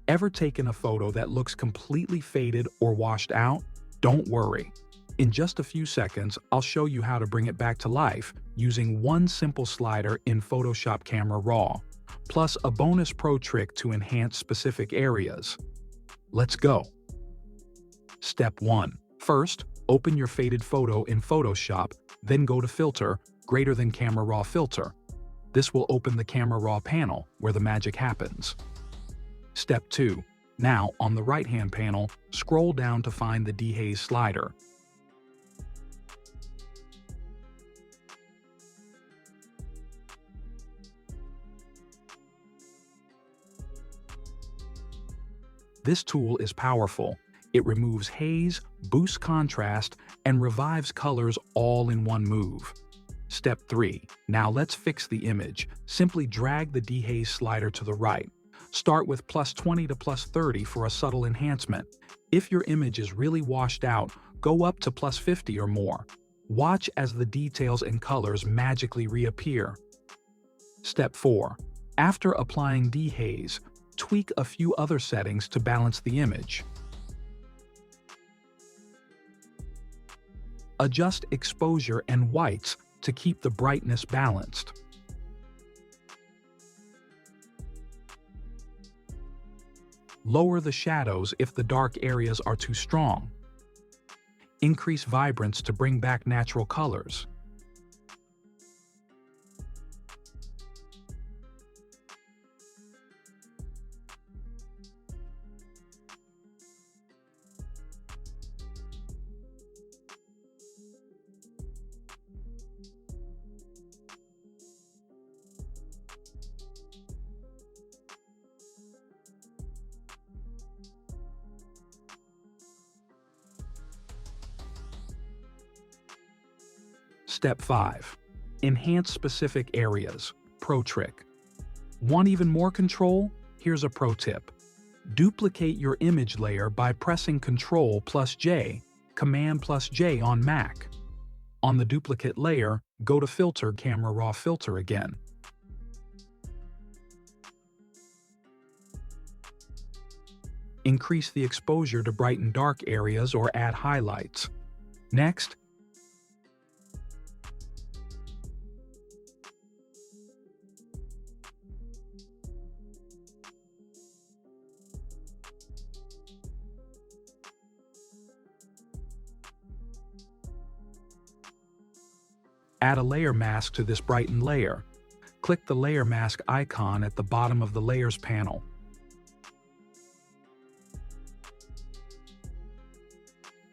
Ever taken a photo that looks completely faded or washed out? Don't worry. In just a few seconds, I'll show you how to bring it back to life using one simple slider in Photoshop Camera Raw, plus a bonus pro trick to enhance specific areas. Let's go. Step 1. First, open your faded photo in Photoshop, then go to Filter, Greater than Camera Raw Filter. This will open the Camera Raw panel, where the magic happens. Step 2. Now, on the right-hand panel, scroll down to find the dehaze slider. This tool is powerful. It removes haze, boosts contrast, and revives colors all in one move. Step 3. Now let's fix the image. Simply drag the dehaze slider to the right. Start with +20 to +30 for a subtle enhancement. If your image is really washed out, go up to +50 or more. Watch as the details and colors magically reappear. Step 4. After applying dehaze, tweak a few other settings to balance the image. Adjust exposure and whites to keep the brightness balanced. Lower the shadows if the dark areas are too strong. Increase vibrance to bring back natural colors. Step 5. Enhance specific areas. Pro trick. Want even more control? Here's a pro tip. Duplicate your image layer by pressing Ctrl+J, Command+J on Mac. On the duplicate layer, go to Filter, Camera Raw Filter again. Increase the exposure to brighten dark areas or add highlights. Next, add a layer mask to this brightened layer. Click the layer mask icon at the bottom of the Layers panel.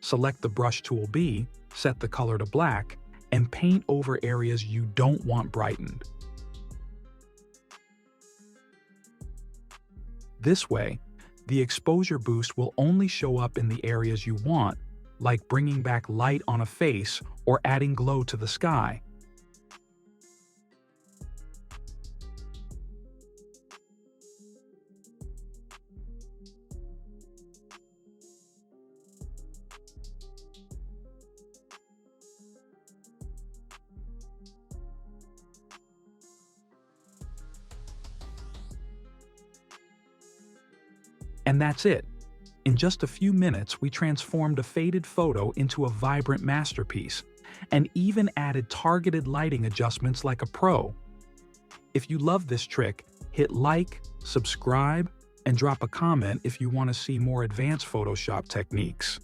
Select the Brush Tool B, set the color to black, and paint over areas you don't want brightened. This way, the exposure boost will only show up in the areas you want, like bringing back light on a face or adding glow to the sky. And that's it. In just a few minutes, we transformed a faded photo into a vibrant masterpiece, and even added targeted lighting adjustments like a pro. If you love this trick, hit like, subscribe, and drop a comment if you want to see more advanced Photoshop techniques.